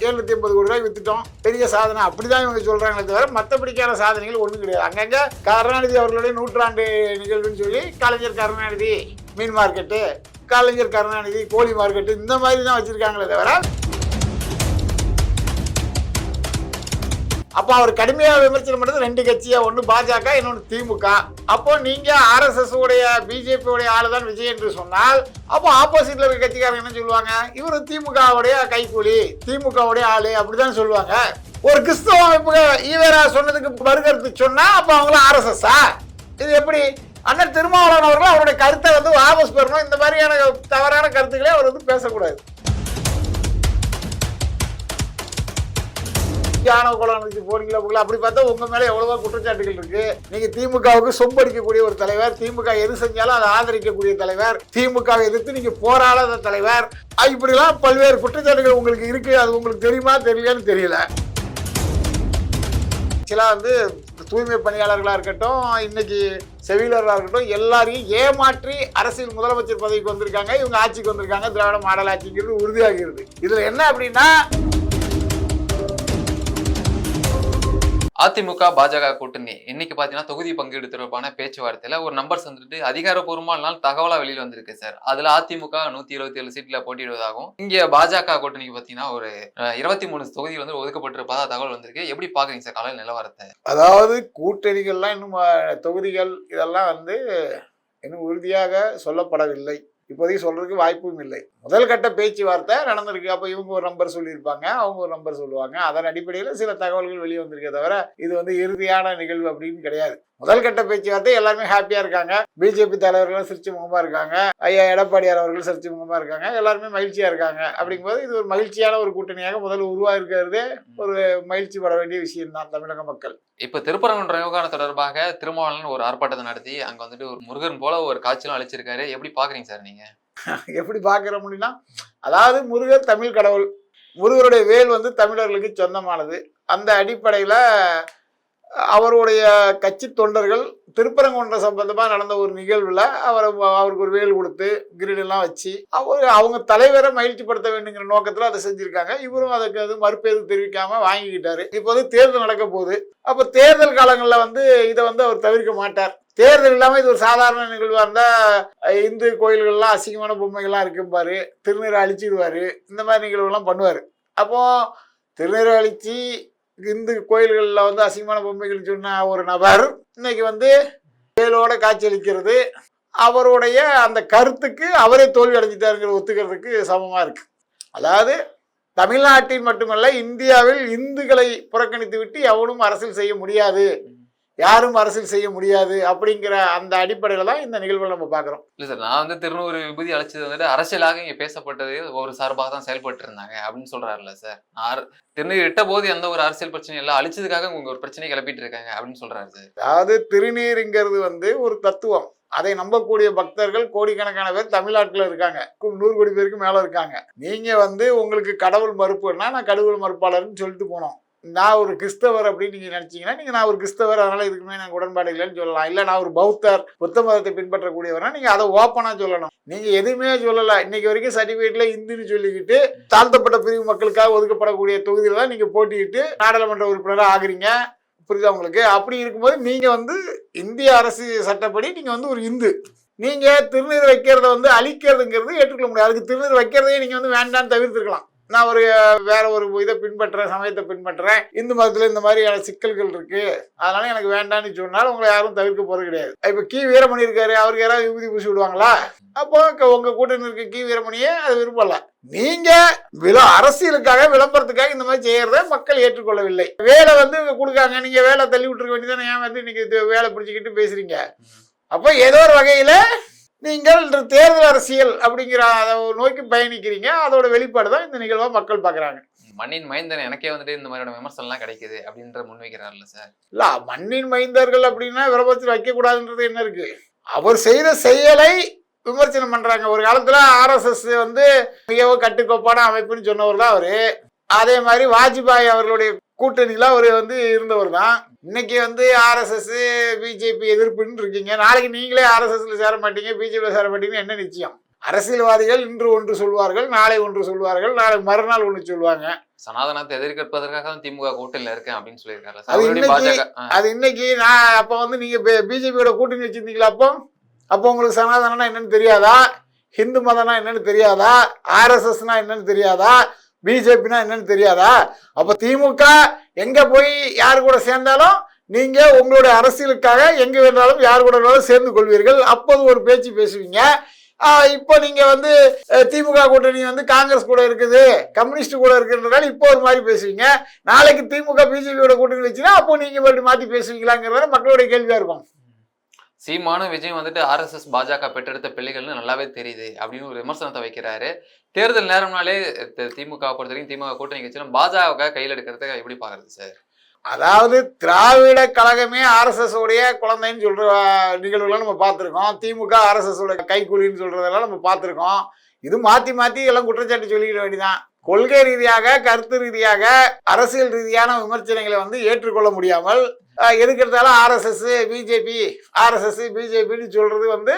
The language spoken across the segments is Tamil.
780 கோடி ரூபாய் வித்துட்டோம், பெரிய சாதனை அப்படிதான் இவங்க சொல்றாங்களே தவிர மற்றபடிக்கான சாதனைகள் ஒன்றும் கிடையாது. அங்கங்க கருணாநிதி அவர்களுடைய 100ஆண்டு நிகழ்வுன்னு சொல்லி கலைஞர் கருணாநிதி மீன் மார்க்கெட்டு, கலைஞர் கருணாநிதி கோழி மார்க்கெட்டு இந்த மாதிரி தான் வச்சிருக்காங்களே தவிர. அப்போ அவர் கடுமையாக விமர்சனம் பண்ணுறது 2 கட்சியா, ஒன்று பாஜக, இன்னொன்று திமுக. அப்போ நீங்க RSS உடைய பிஜேபி உடைய ஆளு தான் விஜய் என்று சொன்னால், அப்போ ஆப்போசிட்ல இருக்க கட்சிக்காரங்க என்ன சொல்லுவாங்க? இவரு திமுகவுடைய கைக்கூலி, திமுகவுடைய ஆளு அப்படிதான் சொல்லுவாங்க. ஒரு கிறிஸ்தவ அமைப்பு ஈவேரா சொன்னதுக்கு மறுகருத்து சொன்னா அப்போ அவங்களும் RSS-ஆ? இது எப்படி? அண்ணன் திருமாவளவன் அவர்கள் அவருடைய கருத்தை வாபஸ் பெறணும். இந்த மாதிரியான தவறான கருத்துக்களே அவர் பேசக்கூடாது. போறீங்களா அப்படி பார்த்தா உங்க மேல எவ்வளவோ குற்றச்சாட்டுகள் இருக்கு. நீங்க திமுகவுக்கு சொம்படிக்கக்கூடிய ஒரு தலைவர், திமுக எது செஞ்சாலும் அதை ஆதரிக்கக்கூடிய தலைவர், திமுக எதிர்த்து நீங்க போராடாத தலைவர், இப்படிலாம் பல்வேறு குற்றச்சாட்டுகள் உங்களுக்கு இருக்கு. அது உங்களுக்கு தெரியுமா தெரியலையான்னு தெரியல. சில தூய்மை பணியாளர்களா இருக்கட்டும், இன்னைக்கு செவிலியர்களா இருக்கட்டும், எல்லாரையும் ஏமாற்றி அரசியல் முதலமைச்சர் பதவிக்கு வந்திருக்காங்க. இவங்க ஆட்சிக்கு வந்திருக்காங்க. திராவிட மாடல் ஆட்சிங்கிறது உறுதியாகிறது. இதுல என்ன அப்படின்னா, அதிமுக பாஜக கூட்டணி இன்னைக்கு பாத்தீங்கன்னா தொகுதி பங்கீடு தொடர்பான பேச்சுவார்த்தையில ஒரு நம்பர்ஸ் அதிகாரப்பூர்வமான தகவலா வெளியில வந்திருக்கு சார். அதுல அதிமுக 127 சீட்ல போட்டியிடுவதாகவும், இங்க பாஜக கூட்டணிக்கு பாத்தீங்கன்னா ஒரு 23 தொகுதி ஒதுக்கப்பட்டிருப்பதா தகவல் வந்திருக்கு. எப்படி பாக்குறீங்க சார் காலையில் நிலவரத்தை? அதாவது கூட்டணிகள்லாம் இன்னும் தொகுதிகள் இதெல்லாம் இன்னும் உறுதியாக சொல்லப்படவில்லை. இப்போதைக்கு சொல்றதுக்கு வாய்ப்பும் இல்லை. முதல் கட்ட பேச்சுவார்த்தை நடந்திருக்கு. அப்போ இவங்க ஒரு நம்பர் சொல்லியிருப்பாங்க, அவங்க ஒரு நம்பர் சொல்லுவாங்க. அதன் அடிப்படையில் சில தகவல்கள் வெளியே வந்திருக்கே தவிர இது இறுதியான நிகழ்வு அப்படின்னு கிடையாது. முதல் கட்ட பேச்சுவார்த்தை எல்லாருமே ஹாப்பியா இருக்காங்க. பிஜேபி தலைவர்களும் சிரிச்சு முகமா இருக்காங்க, ஐயா எடப்பாடியார் அவர்கள் சிரிச்சு முகமா இருக்காங்க, எல்லாருமே மகிழ்ச்சியா இருக்காங்க. அப்படிங்கும்போது இது ஒரு மகிழ்ச்சியான ஒரு கூட்டணியாக முதல்ல உருவாயிருக்கிறதே ஒரு மகிழ்ச்சி பட வேண்டிய விஷயம் தான் தமிழக மக்கள். இப்ப திருப்பரங்குன்றம் விவகாரம் தொடர்பாக திருமாவளவன் ஒரு ஆர்ப்பாட்டத்தை நடத்தி அங்க ஒரு முருகன் போல ஒரு காட்சியெல்லாம் அளிச்சிருக்காரு. எப்படி பாக்குறீங்க சார் நீங்க? எப்படி பாக்குற முடியும்னா, அதாவது முருகர் தமிழ் கடவுள், முருகருடைய வேல் தமிழர்களுக்கு சொந்தமானது. அந்த அடிப்படையில அவருடைய கட்சி தொண்டர்கள் திருப்பரங்குன்றம் சம்பந்தமா நடந்த ஒரு நிகழ்வுல அவருக்கு ஒரு வேல் கொடுத்து கிரீடெல்லாம் வச்சு அவங்க தலைவரை மகிழ்ச்சிப்படுத்த வேண்டுங்கிற நோக்கத்துல அதை செஞ்சிருக்காங்க. இவரும் அதுக்கு மறுப்பேது தெரிவிக்காம வாங்கிக்கிட்டாரு. இப்போது தேர்தல் நடக்க போகுது. அப்ப தேர்தல் காலங்கள்ல இதை அவர் தவிர்க்க மாட்டார். தேர்தல் இல்லாம இது ஒரு சாதாரண நிகழ்வா இருந்தா இந்து கோயில்கள்லாம் அசிங்கமான பொம்மைகள்லாம் இருக்கும் பாரு, திருநீரை அழிச்சிடுவாரு, இந்த மாதிரி நிகழ்வுலாம் பண்ணுவாரு. அப்போ திருநீரை அழிச்சு இந்து கோயில்களில் அசிங்கமான பொம்மைகள் சொன்ன ஒரு நபர் இன்னைக்கு வேலோட காட்சியளிக்கிறது அவருடைய அந்த கருத்துக்கு அவரே தோல்வி அடைஞ்சிட்டாருங்கிற ஒத்துக்கிறதுக்கு சமமா இருக்கு. அதாவது தமிழ்நாட்டில் மட்டுமல்ல, இந்தியாவில் இந்துக்களை புறக்கணித்து விட்டு எவனும் அரசியல் செய்ய முடியாது, யாரும் அரசியல் செய்ய முடியாது அப்படிங்கிற அந்த அடிப்படையில தான் இந்த நிகழ்வுகளை நம்ம பாக்குறோம். இல்ல சார், நான் திருநூறு விபூதி அழைச்சது அரசியலாக இங்க பேசப்பட்டது ஒரு சார்பாக தான் செயல்பட்டு இருந்தாங்க அப்படின்னு சொல்றாருல்ல சார். திருநீர் இட்ட போது எந்த ஒரு அரசியல் பிரச்சனையும் இல்லை, அழிச்சதுக்காக உங்க ஒரு பிரச்சனை கிளப்பிட்டு இருக்காங்க அப்படின்னு சொல்றாரு சார். அதாவது திருநீருங்கிறது ஒரு தத்துவம். அதை நம்பக்கூடிய பக்தர்கள் கோடிக்கணக்கான பேர் தமிழ்நாட்டில் இருக்காங்க. 100 கோடி பேருக்கு மேல இருக்காங்க. நீங்க உங்களுக்கு கடவுள் மறுப்புன்னா நான் கடவுள் மறுப்பாளர்னு சொல்லிட்டு போனோம். நான் ஒரு கிறிஸ்தவர் அப்படின்னு நீங்க நினைச்சீங்கன்னா நீங்க நான் ஒரு கிறிஸ்தவர், அதனால இதுக்குமே நாங்கள் உடன்பாடு இல்லைன்னு சொல்லலாம். இல்லை நான் ஒரு பௌத்தர், புத்த மதத்தை பின்பற்றக்கூடியவர்னா நீங்க அதை ஓப்பனா சொல்லணும். நீங்க எதுவுமே சொல்லல. இன்னைக்கு வரைக்கும் சர்டிபிகேட்ல இந்துன்னு சொல்லிக்கிட்டு தாழ்த்தப்பட்ட பிரிவு மக்களுக்காக ஒதுக்கப்படக்கூடிய தொகுதியில தான் நீங்க போட்டிட்டு நாடாளுமன்ற உறுப்பினராக ஆகுறீங்க. புரியுதா உங்களுக்கு? அப்படி இருக்கும்போது நீங்க இந்திய அரசு சட்டப்படி நீங்க ஒரு இந்து. நீங்க திருநீர் வைக்கிறத அழிக்கிறதுங்கிறது ஏற்றுக்கொள்ள முடியாது. அதுக்கு திருநீர் வைக்கிறதையே நீங்க வேண்டான்னு தவிர்த்துருக்கலாம். நான் வேற ஒரு இதை பின்பற்றுறேன், சமயத்தை பின்பற்றுறேன், இந்து மதத்துல இந்த மாதிரியான சிக்கல்கள் இருக்கு, அதனால எனக்கு வேண்டான்னு சொன்னாலும் உங்களை யாரும் தவிர்க்க போறது கிடையாது. இப்ப கி வீரமணி இருக்காரு, அவருக்கு யாராவது விபூதி பூசி விடுவாங்களா? அப்போ உங்க கூட்டணி இருக்க கி வீரமணியே அது விரும்பல. நீங்க அரசியலுக்காக விளம்பரத்துக்காக இந்த மாதிரி செய்யறத மக்கள் ஏற்றுக்கொள்ளவில்லை. வேலை கொடுக்காங்க, நீங்க வேலை தள்ளி விட்டுருக்க வேண்டியதானே. ஏன் இன்னைக்கு வேலை பிடிச்சிக்கிட்டு பேசுறீங்க? அப்போ ஏதோ ஒரு வகையில நீங்கள் தேர்தல் அரசியல் அப்படிங்கிற நோக்கி பயணிக்கிறீங்க. அதோட வெளிப்பாடு தான் இந்த நிகழ்வா மக்கள் பாக்குறாங்க. மண்ணின் மைந்தன் எனக்கே இந்த மாதிரியான விமர்சனம் எல்லாம் கிடைக்குது அப்படின்ற முன்வைக்கிறார்ல சார். இல்ல, மண்ணின் மைந்தர்கள் அப்படின்னா விளம்பரத்தில் வைக்க கூடாதுன்றது என்ன இருக்கு? அவர் செய்த செயலை விமர்சனம் பண்றாங்க. ஒரு காலத்துல RSS மிகவும் கட்டுக்கோப்பான அமைப்புன்னு சொன்னவர் தான் அவரு. அதே மாதிரி வாஜ்பாய் அவர்களுடைய கூட்டணியில அவர் இருந்தவர் தான். இன்னைக்கு RSS பிஜேபி எதிர்ப்புன்னு இருக்கீங்க. நாளைக்கு நீங்களே RSSல சேர மாட்டீங்க, பிஜேபியில சேர மாட்டீங்கன்னு என்ன நிச்சயம்? அரசியல்வாதிகள் இன்று ஒன்று சொல்வார்கள், நாளை ஒன்று சொல்வார்கள், நாளை மறுநாள் ஒன்று சொல்லுவாங்க. சனாதனத்தை எதிர்க்கிறதுக்காக தான் திமுக கூட்டணியில இருக்கேன் அப்படின்னு சொல்லியிருக்காரு. அது இன்னைக்கு நான் அப்ப வந்து நீங்க பிஜேபியோட கூட்டணி வச்சிருந்தீங்களா? அப்போ உங்களுக்கு சனாதனம்னா என்னன்னு தெரியாதா? ஹிந்து மதம்னா என்னன்னு தெரியாதா? RSSனா என்னன்னு தெரியாதா? பிஜேபினா என்னன்னு தெரியாதா? அப்ப திமுக எங்க போய் யாரு கூட சேர்ந்தாலும் நீங்க உங்களுடைய அரசியலுக்காக எங்க வேண்டாலும் யாரு கூட சேர்ந்து கொள்வீர்கள். அப்போது ஒரு பேச்சு பேசுவீங்க. இப்போ நீங்க வந்து திமுக கூட்டணி வந்து காங்கிரஸ் கூட இருக்குது, கம்யூனிஸ்ட் கூட இருக்குன்றதால இப்போ ஒரு மாதிரி பேசுவீங்க. நாளைக்கு திமுக பிஜேபியோட கூட்டணி வச்சுன்னா அப்போ நீங்க மறுபடியும் மாத்தி பேசுவீங்களாங்கிறத மக்களுடைய கேள்வியா இருக்கும். சீமானும் விஜய் வந்துட்டு RSS பாஜக பெற்றெடுத்த பிள்ளைகள்னு நல்லாவே தெரியுது அப்படின்னு ஒரு விமர்சனத்தை வைக்கிறாரு. தேர்தல் நேரம்னாலே திமுக பொறுத்த வரைக்கும் திமுக கூட்டணி கட்சியில பாஜக கையில் எடுக்கிறத எப்படி பாக்குறது சார்? அதாவது திராவிட கழகமே RSS உடைய குழந்தைன்னு சொல்ற நிகழ்வுலாம் நம்ம பார்த்துருக்கோம். திமுக RSS உடைய கைக்கூலின்னு சொல்றதெல்லாம் நம்ம பார்த்துருக்கோம். இது மாத்தி மாத்தி எல்லாம் குற்றச்சாட்டு சொல்லிக்கிட வேண்டியதான். கொள்கை ரீதியாக, கருத்து ரீதியாக, அரசியல் ரீதியான விமர்சனங்களை வந்து ஏற்றுக்கொள்ள முடியாமல் எதுக்கிறதால RSS பிஜேபின்னு சொல்றது வந்து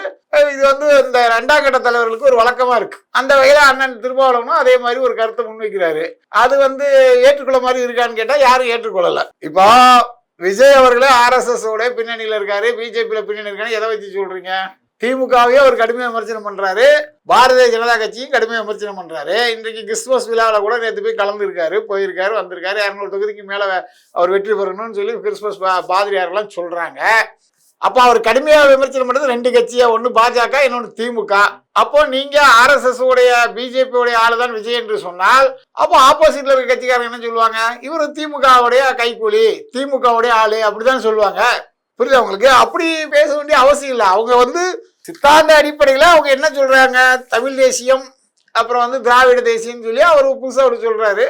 இது வந்து இந்த 2ஆம் கட்ட தலைவர்களுக்கு ஒரு வழக்கமா இருக்கு. அந்த வகையில அண்ணன் திருமாவளவனும் அதே மாதிரி ஒரு கருத்தை முன்வைக்கிறாரு. அது வந்து ஏற்றுக்கொள்ள மாதிரி இருக்கான்னு கேட்டா யாரும் ஏற்றுக்கொள்ளல. இப்போ விஜய் அவர்களே RSS உடைய பின்னணியில இருக்காரு, பிஜேபியில பின்னணி இருக்காரு. எதை வச்சு சொல்றீங்க? திமுகவையே ஒரு கடுமையாக விமர்சனம் பண்றாரு, பாரதிய ஜனதா கட்சியும் கடுமையாக விமர்சனம் பண்றாரு. இன்றைக்கு கிறிஸ்துமஸ் விழாவில் கூட நேற்று போய் கலந்துருக்காரு, போயிருக்காரு, வந்திருக்காரு. 200 தொகுதிக்கு மேல அவர் வெற்றி பெறணும்னு சொல்லி கிறிஸ்துமஸ் பாதிரியாரெல்லாம் சொல்றாங்க. அப்போ அவர் கடுமையாக விமர்சனம் பண்றது 2 கட்சியா, ஒன்று பாஜக, இன்னொன்று திமுக. அப்போ நீங்க RSS உடைய பிஜேபி உடைய ஆளுதான் விஜய் என்று சொன்னால் அப்போ ஆப்போசிட்ல இருக்க கட்சிக்காரங்க என்ன சொல்லுவாங்க? இவரு திமுகவுடைய கைக்கூலி, திமுகவுடைய ஆளு அப்படிதான் சொல்லுவாங்க. புரியுது உங்களுக்கு? அப்படி பேச வேண்டிய அவசியம் இல்லை. அவங்க வந்து சித்தாந்த அடிப்படையில் அவங்க என்ன சொல்றாங்க? தமிழ் தேசியம், அப்புறம் வந்து திராவிட தேசியம் சொல்லி அவர் புதுசாக அவர் சொல்றாரு.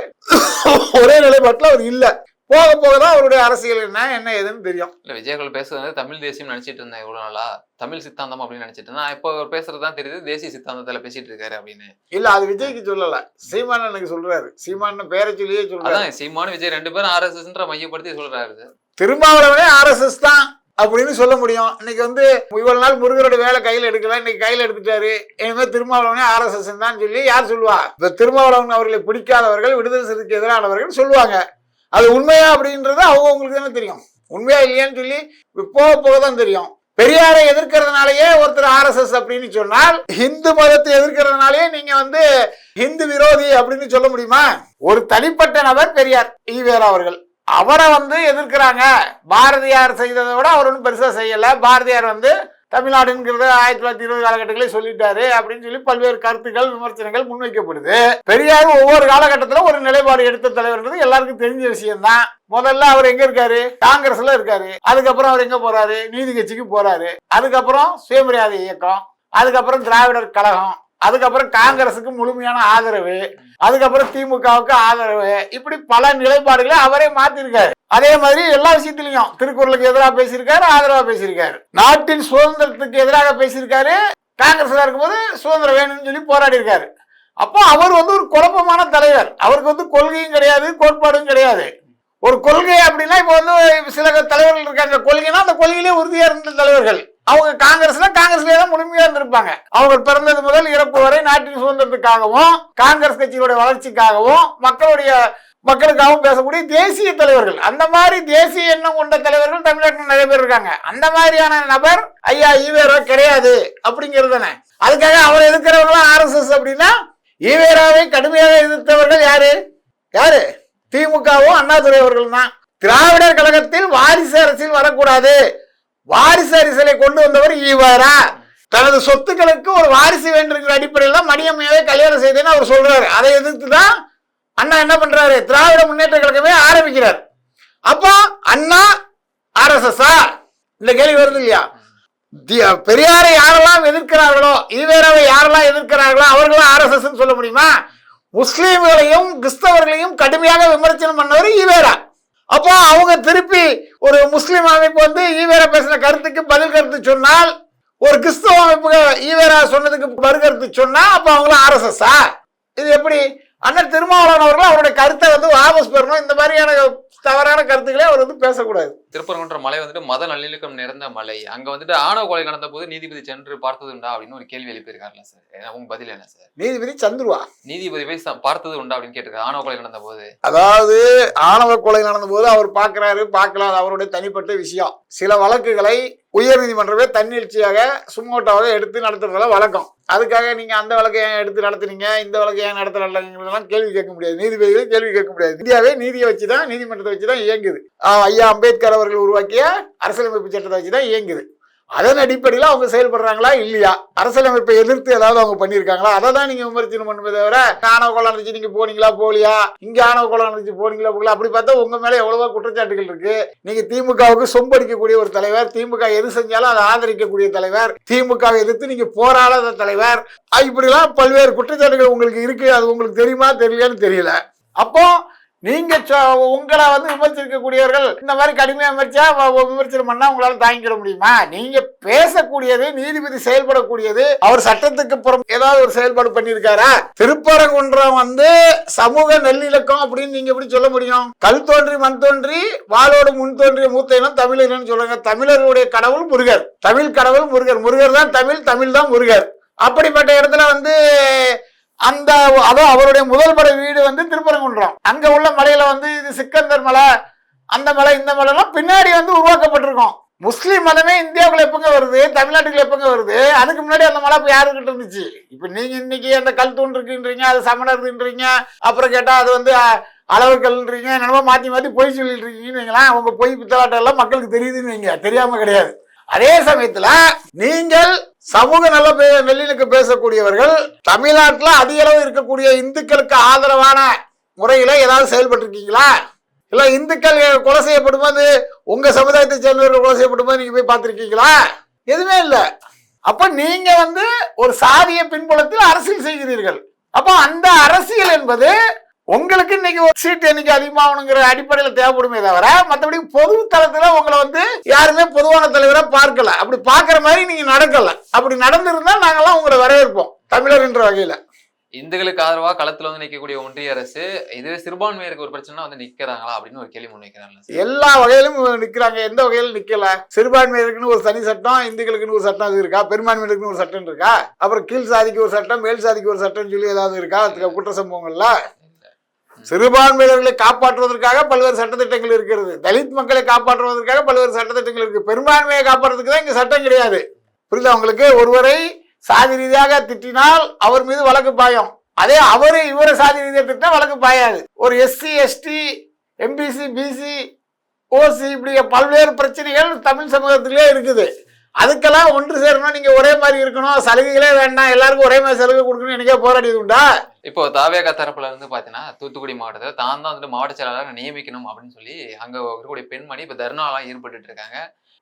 ஒரே நிலைப்பாட்டில் அவர் இல்லை. போக போக தான் அவருடைய அரசியல் என்ன ஏதுன்னு தெரியும். இல்லை, விஜயர்கள் பேசுறது தமிழ் தேசியம் நினைச்சிட்டு இருந்தேன் இவ்வளவு நாளா, தமிழ் சித்தாந்தம் அப்படின்னு நினைச்சிட்டு இருந்தேன். இப்போ அவர் பேசுறதுதான் தெரியுது தேசிய சித்தாந்தத்துல பேசிட்டு இருக்காரு அப்படின்னு. இல்ல, அது விஜய்க்கு சொல்லல, சீமான் எனக்கு சொல்றாரு. சீமான் பேரை சொல்லியே சொல்றாரு. சீமானு விஜய் 2 பேரும் RSS மையப்படுத்தி சொல்றாரு. திருமாவளவனே RSS தான் அப்படின்னு சொல்ல முடியும். இன்னைக்கு வந்து இவ்வளவு நாள் முருகரோட வேலை கையில் எடுக்கல, இன்னைக்கு கையில் எடுத்துட்டாரு. இனிமேல் திருமாவளவனே RSS தான் சொல்லி யார் சொல்லுவா? இப்ப திருமாவளவன் அவர்களை பிடிக்காதவர்கள், விடுதலை சிறுத்தைக்கு எதிரானவர்கள் சொல்லுவாங்க. அது உண்மையா அப்படின்றது அவங்களுக்கு தானே தெரியும். உண்மையா இல்லையான்னு சொல்லி போக போகதான் தெரியும். பெரியாரை எதிர்க்கிறதுனாலயே ஒருத்தர் RSS அப்படின்னு சொன்னால், இந்து மதத்தை எதிர்க்கிறதுனாலயே நீங்க வந்து இந்து விரோதி அப்படின்னு சொல்ல முடியுமா? ஒரு தனிப்பட்ட நபர் பெரியார் ஈவேரா அவர்கள், அவரை வந்து எதிர்க்கிறாங்க. பாரதியார் செய்ததை விட அவர் ஒன்றும் பெருசா செய்யல. பாரதியார் வந்து தமிழ்நாடுங்கிறத 1920 காலகட்டங்களே சொல்லிட்டாரு அப்படின்னு சொல்லி பல்வேறு கருத்துக்கள், விமர்சனங்கள் முன்வைக்கப்படுது. பெரியார் ஒவ்வொரு காலகட்டத்திலும் ஒரு நிலைப்பாடு எடுத்த தலைவர்ன்றது எல்லாருக்கும் தெரிஞ்ச விஷயம்தான். முதல்ல அவர் எங்க இருக்காரு? காங்கிரஸ்ல இருக்காரு. அதுக்கப்புறம் அவர் எங்க போறாரு? நீதி கட்சிக்கு போறாரு. அதுக்கப்புறம் சுயமரியாதை இயக்கம், அதுக்கப்புறம் திராவிடர் கழகம், அதுக்கப்புறம் காங்கிரஸுக்கு முழுமையான ஆதரவு, அதுக்கப்புறம் திமுகவுக்கு ஆதரவு. இப்படி பல நிலைப்பாடுகளை அவரே மாத்திருக்காரு. அதே மாதிரி எல்லா விஷயத்திலையும் திருக்குறளுக்கு எதிராக பேசியிருக்காரு, ஆதரவா பேசியிருக்காரு. நாட்டின் சுதந்திரத்துக்கு எதிராக பேசியிருக்காரு. காங்கிரஸ்ல இருக்கும்போது சுதந்திரம் வேணும்னு சொல்லி போராடி இருக்காரு. அப்போ அவர் வந்து ஒரு குழப்பமான தலைவர். அவருக்கு வந்து கொள்கையும் கிடையாது, கோட்பாடும் கிடையாது. ஒரு கொள்கை அப்படின்னா இப்ப வந்து சில தலைவர்கள் இருக்காங்க, கொள்கைன்னா அந்த கொள்கையிலே உறுதியா இருந்த தலைவர்கள். அவங்க காங்கிரஸ்ல தான் முழுமையா இருந்திருப்பாங்க. அவங்க பிறந்தது முதல் இறப்பு வரை நாட்டின் சுதந்திரத்துக்காகவும் காங்கிரஸ் கட்சியோட வளர்ச்சிக்காகவும் மக்களுக்காகவும் பேசக்கூடிய தேசிய தலைவர்கள். அந்த மாதிரி தேசிய எண்ணம் கொண்ட தலைவர்கள் தமிழ்நாட்டில் நிறைய பேர் இருக்காங்க. அந்த மாதிரியான நபர் ஐயா ஈவேரா கிடையாது அப்படிங்கிறது தானே. அதுக்காக அவர் எதிர்க்கிறவங்களும் RSS அப்படின்னா ஈவேராவை கடுமையாக எதிர்த்தவர்கள் யாரு? திமுகவும் அண்ணாதுரை அவர்கள் தான். திராவிடர் கழகத்தில் வாரிசு அரசியல் வரக்கூடாது, வாரிசு அரசியலை கொண்டு வந்தவர் ஈவேரா. தனது சொத்துக்களுக்கு ஒரு வாரிசு வேண்டுங்கிற அடிப்படையில் தான் மணியம்மையாவே கல்யாணம் செய்தேன்னு அவர் சொல்றாரு. அதை எதிர்த்து தான் அண்ணா என்ன பண்றாரு? திராவிட முன்னேற்ற கழகமே ஆரம்பிக்கிறார். அப்போ அண்ணா RSS-ஆ? இந்த கேள்வி வருது இல்லையா? பெரியாரை யாரெல்லாம் எதிர்க்கிறார்களோ, ஈவேராவை யாரெல்லாம் எதிர்க்கிறார்களோ அவர்களும் RSS சொல்ல முடியுமா? முஸ்லீம்களையும் கிறிஸ்தவர்களையும் கடுமையாக விமர்சனம் பண்ணவர் ஈவேரா. அப்போ அவங்க திருப்பி ஒரு முஸ்லீம் அமைப்பு வந்து ஈவேரா பேசின கருத்துக்கு பதில் கருத்து சொன்னால், ஒரு கிறிஸ்தவ அமைப்பு ஈவேரா சொன்னதுக்கு பதில் கருத்து சொன்னா அப்போ அவங்களும் RSS-ஆ? இது எப்படி? அண்ணன் திருமாவளவன் அவர்கள் அவருடைய கருத்தை வந்து வாபஸ் பெறணும், இந்த மாதிரியான தவறான கருத்துக்களே அவர் வந்து பேசக்கூடாது. திருப்பரங்குன்ற மலை வந்துட்டு மத நல்லிணக்கம் நிறைந்த மலை. அங்க வந்துட்டு ஆணவ கொலை நடந்த போது நீதிபதி சென்று பார்த்தது உண்டா அப்படின்னு ஒரு கேள்வி எழுப்பியிருக்காருல்ல சார். உங்க பதில் என்ன சார்? நீதிபதி சந்துருவா நீதிபதி போய் பார்த்தது உண்டா அப்படின்னு கேட்டிருக்காரு ஆணவ கொலை நடந்த போது. அதாவது ஆணவ கொலை நடந்த போது அவர் பார்க்கிறாரு பார்க்கல, அது அவருடைய தனிப்பட்ட விஷயம். சில வழக்குகளை உயர் நீதிமன்றமே தன்னெழுச்சியாக சுமோட்டோவாக எடுத்து நடத்துறதுல வழக்கம். அதுக்காக நீங்க அந்த வழக்கை ஏன் எடுத்து நடத்துனீங்க, இந்த வழக்கை ஏன் நடத்தலாம் கேள்வி கேட்க முடியாது. நீதிபதிகள் கேள்வி கேட்க முடியாது. இந்தியாவே நீதியை வச்சுதான், நீதிமன்றத்தை வச்சுதான் இயங்குது. ஐயா அம்பேத்கர் அவர்கள் உருவாக்கிய அரசியலமைப்பு சட்டத்தை வச்சுதான் இயங்குது. அதன் அடிப்படையில் அவங்க செயல்படுறாங்களா இல்லையா, அரசியலமைப்பை எதிர்த்து ஏதாவது அவங்க பண்ணியிருக்காங்களா, அதை தான் நீங்க விமர்சனம் பண்ணுமே தவிர ஆணவ கொலை நடந்துச்சு நீங்க போனீங்களா போலியா, இங்க ஆணவ கொலை நடந்துச்சு போனீங்களா போகல, அப்படி பார்த்தா உங்க மேல எவ்வளவோ குற்றச்சாட்டுகள் இருக்கு. நீங்க திமுகவுக்கு சொம்படிக்கக்கூடிய ஒரு தலைவர், திமுக எது செஞ்சாலும் அதை ஆதரிக்கக்கூடிய தலைவர், திமுகவை எதிர்த்து நீங்க போராடாத தலைவர், இப்படிலாம் பல்வேறு குற்றச்சாட்டுகள் உங்களுக்கு இருக்கு. அது உங்களுக்கு தெரியுமா தெரியலன்னு தெரியல. அப்போ நீங்க உங்களை வந்து விமர்சிக்கக்கூடியவர்கள் இந்த மாதிரி கடுமையா விமர்சனம் பண்ணா உங்களால தாங்கிக்கிட முடியுமா? நீங்க பேசக்கூடியது, நீதிபதி செயல்படக்கூடியது, அவர் சட்டத்துக்கு புறம் ஏதாவது ஒரு செயல்பாடு பண்ணியிருக்காரா? திருப்பரங்குன்றம் வந்து சமூக நல்லிணக்கம் அப்படின்னு நீங்க எப்படி சொல்ல முடியும்? கல் தோன்றி மண் தோன்றி வாளோடு முன் தோன்றிய மூத்த இனம் தமிழர்னு சொல்றாங்க. தமிழர்களுடைய கடவுள் முருகர், தமிழ் கடவுள் முருகர், முருகர் தான் தமிழ், தமிழ் தான் முருகர். அப்படிப்பட்ட இடத்துல வந்து அந்த அவருடைய முதல் படை வீடு வந்து திருப்பரங்குன்றம். அங்க உள்ள மலையில வந்து இது சிக்கந்தர் மலை, அந்த மலை இந்த மலை எல்லாம் பின்னாடி வந்து உருவாக்கப்பட்டிருக்கும். முஸ்லீம் மதமே இந்தியாவுக்குள்ள எப்பங்க வருது, தமிழ்நாட்டுக்குள்ள எப்பங்க வருது? அதுக்கு முன்னாடி அந்த மலை இப்ப யாருக்கிட்ட இருந்துச்சு? இப்ப நீங்க இன்னைக்கு அந்த கல் தூண் இருக்குன்றீங்க, அது சமணர்ன்றீங்க, அப்புறம் கேட்டா அது வந்து அளவுக்கல்ன்றீங்க, என்னமோ மாத்தி மாத்தி பொய் சொல்லிட்டு இருக்கீங்கன்னு வைங்களேன். உங்க பொய் பித்தலாட்டம் எல்லாம் மக்களுக்கு தெரியுதுன்னு வைங்க, தெரியாம கிடையாது. அதே சமயத்துல நீங்கள் சமூக நல்லிணக்கம் பேசக்கூடியவர்கள் தமிழ்நாட்டில் அதிக அளவு இருக்கக்கூடிய இந்துக்களுக்கு ஆதரவான முறையில ஏதாவது செயல்பட்டு இருக்கீங்களா? இல்ல இந்துக்கள் கொலை செய்யப்படும் போது உங்க சமுதாயத்தை சேர்ந்தவர்கள் கொலை செய்யப்படும் போது நீங்க போய் பார்த்திருக்கீங்களா? எதுவுமே இல்லை. அப்ப நீங்க வந்து ஒரு சாதிய பின்புலத்தில் அரசியல் செய்கிறீர்கள். அப்போ அந்த அரசியல் என்பது உங்களுக்கு இன்னைக்கு ஒரு சீட் எண்ணிக்கை அதிகமாகணுங்கிற அடிப்படையில் தேவைப்படுமே தவிர மற்றபடி பொது தளத்துல உங்களை வந்து யாருமே பொதுவான தலைவரை பார்க்கல. அப்படி பார்க்கிற மாதிரி நீங்க நடக்கல. அப்படி நடந்திருந்தா நாங்கெல்லாம் உங்களை வரவேற்போம் தமிழர் என்ற வகையில. இந்துக்களுக்கு ஆதரவா களத்துல வந்து நிற்கக்கூடிய ஒன்றிய அரசு இதுவே சிறுபான்மையருக்கு ஒரு பிரச்சனை வந்து நிக்கிறாங்களா அப்படின்னு ஒரு கேள்வி முன்வைக்கிறாங்க. எல்லா வகையிலும் நிக்கிறாங்க. எந்த வகையிலும் நிக்கல. சிறுபான்மையருக்குன்னு ஒரு தனி சட்டம், இந்துக்களுக்குன்னு ஒரு சட்டம் அது இருக்கா? பெரும்பான்மையருக்குன்னு ஒரு சட்டம் இருக்கா? அப்புறம் கீழ் சாதிக்கு ஒரு சட்டம், மேல் சாதிக்கு ஒரு சட்டம் சொல்லி ஏதாவது இருக்கா குற்ற சம்பவங்கள்ல? சிறுபான்மையினர்களை காப்பாற்றுவதற்காக பல்வேறு சட்டத்திட்டங்கள் இருக்கிறது. தலித் மக்களை காப்பாற்றுவதற்காக பல்வேறு சட்டத்திட்டங்கள் இருக்கு. பெரும்பான்மையை காப்பாற்றுறதுக்கு தான் இங்க சட்டம் கிடையாது. புரியுதா உங்களுக்கு? ஒருவரை சாதி ரீதியாக திட்டினால் அவர் மீது வழக்கு பாயும். அதே அவரு இவரை சாதி ரீதியாக திட்டினா வழக்கு பாயாது. ஒரு SC ST MBC BC OC இப்படி பல்வேறு பிரச்சனைகள் தமிழ் சமூகத்திலே இருக்குது. அதுக்கெல்லாம் ஒன்று சேரணும். நீங்க ஒரே மாதிரி இருக்கணும், சலுகைகளே வேண்டாம், எல்லாருக்கும் ஒரே மாதிரி சலுகை கொடுக்கணும் எனக்கே போராடியது உண்டா? இப்போ தாவேகா தரப்புல இருந்து பாத்தீங்கன்னா தூத்துக்குடி மாவட்டத்தை தான் தான் வந்துட்டு மாவட்ட செயலாளராக நியமிக்கணும் அப்படின்னு சொல்லி அங்க இருக்கக்கூடிய பெண்மணி இப்ப தர்ணாலாம் ஈடுபட்டு இருக்காங்க.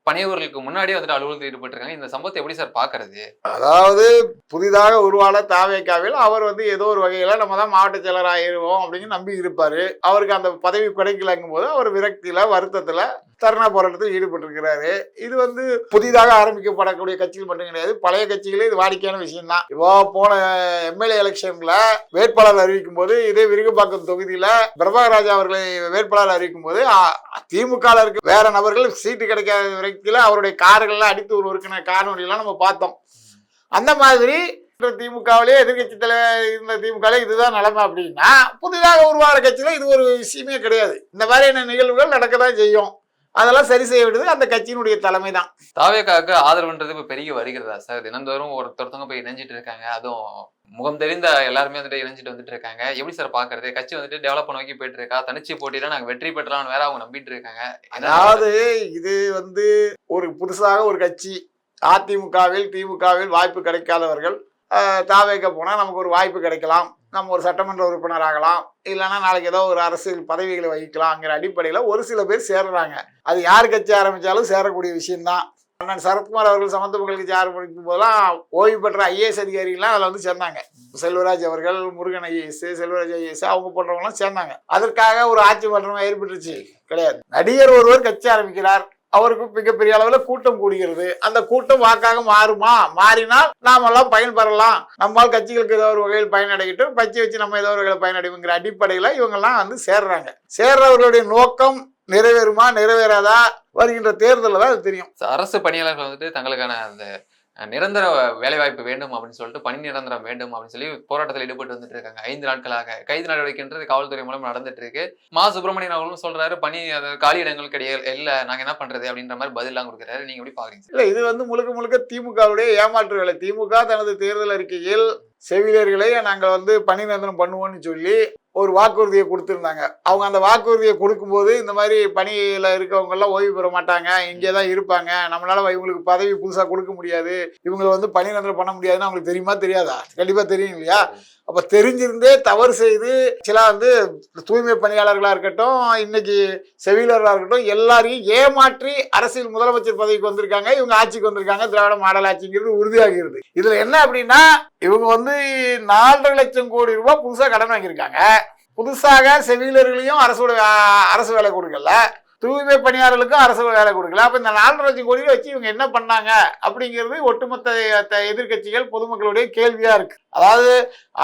பணியவர்களுக்கு முன்னாடியே வந்துட்டு அலுவலகத்தில் ஈடுபட்டு இருக்காங்க. இந்த சம்பவத்தை எப்படி சார் பாக்குறது? அதாவது புதிதாக உருவான தாவேகாவில் அவர் வந்து ஏதோ ஒரு வகையில நம்ம தான் மாவட்ட செயலர் ஆயிடுவோம் அப்படின்னு நம்பி இருப்பாரு. அவருக்கு அந்த பதவி கிடைக்கலங்கும் போது அவர் விரக்தியில வருத்தத்துல தர்ணா போராட்டத்தில் ஈடுபட்டிருக்கிறாரு. இது வந்து புதிதாக ஆரம்பிக்கப்படக்கூடிய கட்சிகள் மட்டும் கிடையாது, பழைய கட்சிகளே இது வாடிக்கையான விஷயம் தான். இப்போ போன எம்எல்ஏ எலெக்ஷன்ல வேட்பாளர் அறிவிக்கும் போது இதே விருகம்பாக்கம் தொகுதியில பிரபாகராஜா அவர்களை வேட்பாளர் அறிவிக்கும் போது திமுக இருக்கு வேற நபர்கள் சீட்டு கிடைக்காத விரக்தியில அவருடைய கார்கள்லாம் அடித்து ஒரு ஒருக்கின காணொலியெல்லாம் நம்ம பார்த்தோம். அந்த மாதிரி திமுகவிலே எதிர்கட்சி தலைவர் இருந்த திமுகவிலே இதுதான் நிலைமை அப்படின்னா புதிதாக உருவாகிற கட்சியில இது ஒரு விஷயமே கிடையாது. இந்த மாதிரியான நிகழ்வுகள் நடக்கதான் செய்யும். அதெல்லாம் சரி செய்ய வேண்டியது அந்த கட்சியினுடைய தலைமை தான். தாவேகாவுக்கு ஆதரவுன்றது இப்ப பெருகி வருகிறதா சார்? தினந்தோறும் ஒருத்தவங்க போய் இணைஞ்சிட்டு இருக்காங்க. அதுவும் முகம் தெரிந்த எல்லாருமே வந்துட்டு இணைஞ்சிட்டு வந்துட்டு இருக்காங்க. எப்படி சார் பாக்குறது? கட்சி வந்துட்டு டெவலப் நோக்கி போயிட்டு இருக்கா? தனிச்சு போட்டியில நாங்க வெற்றி பெற்றலாம்னு வேற அவங்க நம்பிட்டு இருக்காங்க. அதாவது இது வந்து ஒரு புதுசாக ஒரு கட்சி, அதிமுகவில் திமுகவில் வாய்ப்பு கிடைக்காதவர்கள் தாவேக போனா நமக்கு ஒரு வாய்ப்பு கிடைக்கலாம், நம்ம ஒரு சட்டமன்ற உறுப்பினர் ஆகலாம், இல்லைன்னா நாளைக்கு ஏதோ ஒரு அரசியல் பதவிகளை வகிக்கலாம்ங்கிற அடிப்படையில் ஒரு சில பேர் சேர்றாங்க. அது யார் கட்சி ஆரம்பித்தாலும் சேரக்கூடிய விஷயம்தான். அண்ணன் சரத்குமார் அவர்கள் சமத்துவ மக்கள் கட்சி ஆரம்பிக்கும் போதெல்லாம் ஓய்வு பெற்ற ஐஏஎஸ் அதிகாரிகள்லாம் அதில் வந்து சேர்ந்தாங்க. செல்வராஜ் அவர்கள், முருகன் ஐஏஎஸ், செல்வராஜ் ஐஏஎஸ் அவங்க போன்றவங்களாம் சேர்ந்தாங்க. அதற்காக ஒரு ஆட்சி மன்றமாக ஏற்பட்டுருச்சு கிடையாது. நடிகர் ஒருவர் கட்சி ஆரம்பிக்கிறார், அவருக்கு மிகப்பெரிய அளவில் கூட்டம் கூடுகிறது. அந்த கூட்டம் வாக்காக மாறுமா? மாறினால் நாமெல்லாம் பயன்பெறலாம், நம்மால் கட்சிகளுக்கு ஏதோ ஒரு வகையில் பயனடைகிட்டும், கட்சி வச்சு நம்ம ஏதோ ஒரு வகையில் பயனடைவுங்கிற அடிப்படையில் இவங்கெல்லாம் வந்து சேர்றாங்க. சேர்றவர்களுடைய நோக்கம் நிறைவேறுமா நிறைவேறாதா வருகின்ற தேர்தலில் தான் அது தெரியும். அரசு பணியாளர்கள் வந்துட்டு தங்களுக்கான அந்த நிரந்தர வேலைவாய்ப்பு வேண்டும் அப்படின்னு சொல்லிட்டு பணி நிரந்தரம் வேண்டும் அப்படின்னு சொல்லி போராட்டத்தில் ஈடுபட்டு வந்துட்டு இருக்காங்க. 5 நாட்களாக கைது நடவடிக்கைன்றது காவல்துறை மூலம் நடந்துட்டு இருக்கு. மா சுப்பிரமணியன் அவர்களும் சொல்றாரு பணி காலி இடங்கள் கிடையாது, இல்ல நாங்க என்ன பண்றது அப்படின்ற மாதிரி பதிலாம் கொடுக்குறாரு. நீங்க எப்படி பாக்குறீங்க? இல்ல, இது வந்து முழுக்க முழுக்க திமுகவுடைய ஏமாற்று வேலை. திமுக தனது தேர்தல் அறிக்கையில் செவிலியர்களை நாங்கள் வந்து பணி நிரந்தரம் பண்ணுவோம்னு சொல்லி ஒரு வாக்குறுதியை கொடுத்துருந்தாங்க. அவங்க அந்த வாக்குறுதியை கொடுக்கும்போது இந்த மாதிரி பணியில் இருக்கவங்க எல்லாம் ஓய்வு பெற மாட்டாங்க, இங்கே தான் இருப்பாங்க, நம்மளால இவங்களுக்கு பதவி புதுசாக கொடுக்க முடியாது, இவங்களை வந்து பணி நிரந்தரம் பண்ண முடியாதுன்னு அவங்களுக்கு தெரியுமா தெரியாதா? கண்டிப்பாக தெரியும் இல்லையா? அப்போ தெரிஞ்சிருந்தே தவறு செய்து சில வந்து தூய்மை பணியாளர்களாக இருக்கட்டும், இன்னைக்கு செவிலியர்களாக இருக்கட்டும், எல்லாரையும் ஏமாற்றி அரசியல் முதலமைச்சர் பதவிக்கு வந்திருக்காங்க. இவங்க ஆட்சிக்கு வந்திருக்காங்க. திராவிட மாடல் ஆட்சிங்கிறது உறுதியாகிறது. இதுல என்ன அப்படின்னா, இவங்க வந்து 4.5 லட்சம் கோடி ரூபாய் புதுசாக கடன் வாங்கியிருக்காங்க. புதுசாக செவிலியர்களையும் அரசு வேலை கொடுக்கல, தூய்மை பணியாளர்களுக்கும் அரசு வேலை கொடுக்கல. அப்ப இந்த 4.5 லட்சம் கோடியை வச்சு இவங்க என்ன பண்ணாங்க அப்படிங்கிறது ஒட்டுமொத்த எதிர்கட்சிகள் பொதுமக்களுடைய கேள்வியா இருக்கு. அதாவது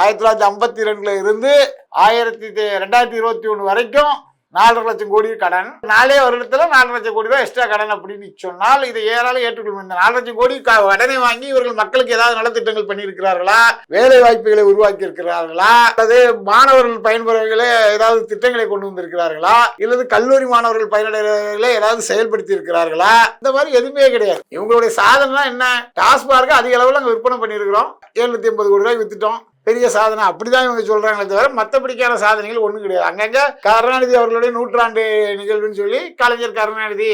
1952 இருந்து 2021 வரைக்கும் 4.5 லட்சம் கோடி கடன், 4 வருடத்துல 4 லட்சம் கோடி ரூபாய் எக்ஸ்ட்ரா கடன் அப்படின்னு சொன்னால் இதை ஏறாலும் ஏற்றுக்கொள்ளும். இந்த 4 லட்சம் கோடி கடனை வாங்கி இவர்கள் மக்களுக்கு ஏதாவது நலத்திட்டங்கள் பண்ணியிருக்கிறார்களா, வேலை வாய்ப்புகளை உருவாக்கி இருக்கிறார்களா, அல்லது மாணவர்கள் பயன்பெறவர்களே ஏதாவது திட்டங்களை கொண்டு வந்திருக்கிறார்களா, இல்லது கல்லூரி மாணவர்கள் பயனடைகளை ஏதாவது செயல்படுத்தி இருக்கிறார்களா? இந்த மாதிரி எதுவுமே கிடையாது. இவங்களுடைய சாதனை என்ன? டாஸ்மார்க் அதிக அளவில் அங்கே விற்பனை பண்ணியிருக்கிறோம், 750 கோடி ரூபாய் வித்துட்டோம், பெரிய சாதனை அப்படிதான் இவங்க சொல்றாங்களே தவிர மற்றபடிக்கான சாதனைகள் ஒன்றும் கிடையாது. அங்கங்க கருணாநிதி அவர்களுடைய 100ஆண்டு நிகழ்வுன்னு சொல்லி கலைஞர் கருணாநிதி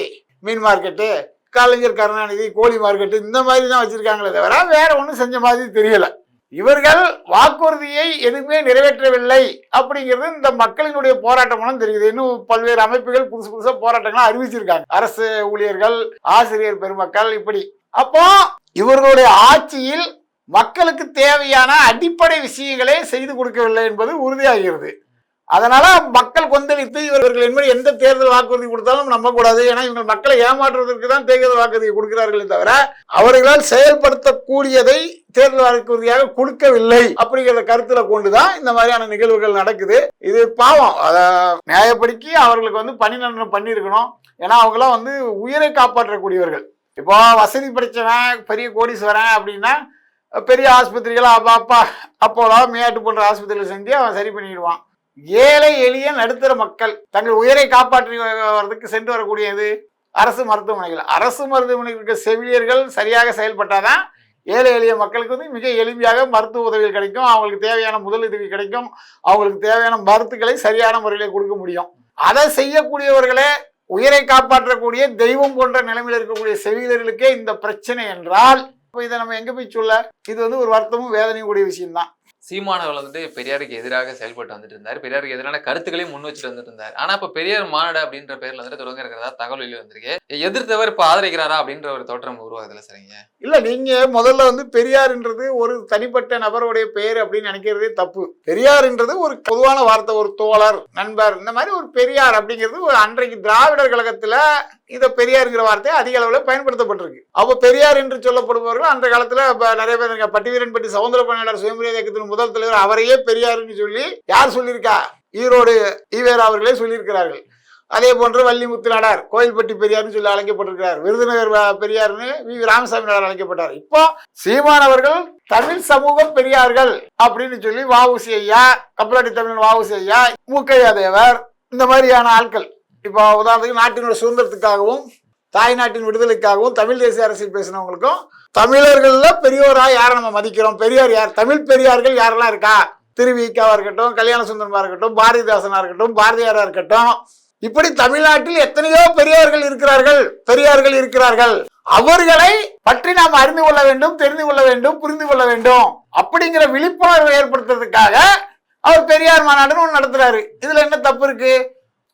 மீன் மார்க்கெட்டு, கலைஞர் கருணாநிதி கோழி மார்க்கெட்டு, இந்த மாதிரி தான் வச்சிருக்காங்களே தவிர வேற ஒன்றும் செஞ்ச மாதிரி தெரியல. இவர்கள் வாக்குறுதியை எதுவுமே நிறைவேற்றவில்லை அப்படிங்கிறது இந்த மக்களினுடைய போராட்டம் மூலம் தெரியுது. இன்னும் பல்வேறு அமைப்புகள் புதுசா போராட்டங்களை அறிவிச்சிருக்காங்க, அரசு ஊழியர்கள், ஆசிரியர் பெருமக்கள், இப்படி. அப்போ இவர்களுடைய ஆட்சியில் மக்களுக்கு தேவையான அடிப்படை விஷயங்களே செய்து கொடுக்கவில்லை என்பது உறுதியாகிறது. அதனால மக்கள் கொந்தளித்து இவர்கள் என்பது எந்த தேர்தல் வாக்குறுதி கொடுத்தாலும் நம்பக்கூடாது. ஏன்னா இவங்க மக்களை ஏமாற்றுவதற்கு தான் தேர்தல் வாக்குறுதி கொடுக்கிறார்களே தவிர அவர்களால் செயல்படுத்தக்கூடியதை தேர்தல் வாக்குறுதியாக கொடுக்கவில்லை அப்படிங்கிற கருத்துல கொண்டுதான் இந்த மாதிரியான நிகழ்வுகள் நடக்குது. இது பாவம். நியாயப்படுத்தி அவர்களுக்கு வந்து பணி நிரந்தரம் பண்ணியிருக்கணும். ஏன்னா அவங்களாம் வந்து உயிரை காப்பாற்றக்கூடியவர்கள். இப்போ வசதி படிச்சவன் பெரிய கோடீஸ்வரன் அப்படின்னா பெரிய ஆஸ்பத்திரிகள் அப்போலோ மேட்டு போன்ற ஆஸ்பத்திரிகள் செஞ்சு அவன் சரி பண்ணிடுவான். ஏழை எளிய நடுத்தர மக்கள் தங்கள் உயிரை காப்பாற்றி வர்றதுக்கு சென்று வரக்கூடியது அரசு மருத்துவமனைகள். அரசு மருத்துவமனைகளுக்கு செவிலியர்கள் சரியாக செயல்பட்டாதான் ஏழை எளிய மக்களுக்கு வந்து மிக எளிமையாக மருத்துவ உதவிகள் கிடைக்கும், அவங்களுக்கு தேவையான முதலுதவி கிடைக்கும், அவங்களுக்கு தேவையான மருத்துக்களை சரியான முறையில் கொடுக்க முடியும். அதை செய்யக்கூடியவர்களே உயிரை காப்பாற்றக்கூடிய தெய்வம் போன்ற நிலைமையில் இருக்கக்கூடிய செவிலியர்களுக்கே இந்த பிரச்சனை என்றால் இதை நம்ம எங்க போய் சொல்ல? இது வந்து ஒரு வருத்தமும் வேதனையும் கூடிய விஷயம் தான். சீமானவர்கள் வந்துட்டு பெரியாருக்கு எதிராக செயல்பட்டு வந்துட்டு இருந்தார், பெரியாருக்கு எதிரான கருத்துக்களையும் முன் வச்சுட்டு வந்துட்டு இருந்தார். ஆனா இப்ப பெரியார் மாநாடு அப்படின்ற பேர்ல வந்துட்டு தொடங்க இருக்கிறதா தகவல் வெளியே வந்திருக்கு. எதிர்த்தவர் இப்ப ஆதரிக்கிறாரா அப்படின்ற ஒரு தோற்றம் உருவாகுதுல சரிங்க? இல்ல, நீங்க முதல்ல வந்து பெரியார்ன்றது ஒரு தனிப்பட்ட நபருடைய பெயர் அப்படின்னு நினைக்கிறதே தப்பு. பெரியார்ன்றது ஒரு பொதுவான வார்த்தை, ஒரு தோழர், நண்பர், இந்த மாதிரி ஒரு பெரியார் அப்படிங்கிறது ஒரு அன்றைக்கு திராவிடர் கழகத்துல இந்த பெரியாருங்கிற வார்த்தை அதிக அளவில் பயன்படுத்தப்பட்டிருக்கு. அப்போ பெரியார் என்று சொல்லப்படுபவர்கள் அந்த காலத்துல நிறைய பேர், பட்டிவீரன்பட்டி சவுந்தர பாண்டியனார் சுயமரியாதை இயக்கத்தின் முதல் தலைவர் அவரையே பெரியாருன்னு சொல்லி யார் சொல்லியிருக்கா? ஈரோடு ஈவேரா அவர்களே சொல்லியிருக்கிறார்கள். அதே போன்று வள்ளிமுத்து நாடார் கோயில்பட்டி பெரியார்னு சொல்லி அழைக்கப்பட்டிருக்கிறார். விருதுநகர் பெரியார்னு வி ராமசாமி நாடார் அழைக்கப்பட்டார். இப்போ சீமானவர்கள் தமிழ் சமூகம் பெரியார்கள் அப்படின்னு சொல்லி வஉசி ஐயா, கப்பலாட்டி தமிழ் வஉசி ஐயா, மூக்கையா தேவர், இந்த மாதிரியான ஆட்கள் இப்போ உதாரணத்துக்கு நாட்டினுடைய சுதந்திரத்துக்காகவும் தாய் நாட்டின் விடுதலைக்காகவும் தமிழ் தேசிய அரசியல் பேசினவங்களுக்கும் தமிழர்கள்ல பெரியோரா யாரை நம்ம மதிக்கிறோம், பெரியார் யார், தமிழ் பெரியார்கள் யாரெல்லாம் இருக்கா, திருவிக்காவா இருக்கட்டும், கல்யாண சுந்தரமா இருக்கட்டும், பாரதிதாசனா இருக்கட்டும், பாரதியாரா இருக்கட்டும், இப்படி தமிழ்நாட்டில் எத்தனையோ பெரியார்கள் இருக்கிறார்கள். அவர்களை பற்றி நாம் அறிந்து கொள்ள வேண்டும், தெரிந்து கொள்ள வேண்டும், புரிந்து கொள்ள வேண்டும் அப்படிங்கிற விழிப்புணர்வை ஏற்படுத்துறதுக்காக அவர் பெரியார் மாநாடுன்னு ஒன்று நடத்துறாரு. இதுல என்ன தப்பு இருக்கு?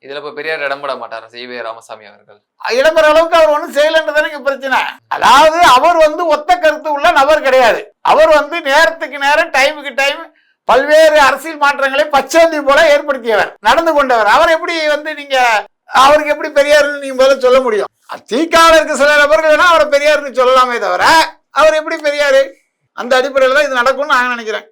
இதுல இப்ப பெரியார் இடம்பெற மாட்டாரா சி.வே. ராமசாமி அவர்கள்? இடம்பெற அளவுக்கு அவர் ஒன்றும் செய்யலன்றதானே பிரச்சனை. அதாவது அவர் வந்து ஒத்த கருத்து உள்ள நபர் கிடையாது. அவர் வந்து நேரத்துக்கு நேரம், டைமுக்கு டைம் பல்வேறு அரசியல் மாற்றங்களை பச்சேந்தி போல ஏற்படுத்தியவர், நடந்து கொண்டவர். அவர் எப்படி வந்து நீங்க அவருக்கு எப்படி பெரியார் நீங்க முதல்ல சொல்ல முடியும்? திகால இருக்க சில நபர்கள் வேணா அவரை பெரியார்னு சொல்லலாமே தவிர அவர் எப்படி பெரியாரு? அந்த அடிப்படையில் தான் இது நடக்கும்னு நான் நினைக்கிறேன்.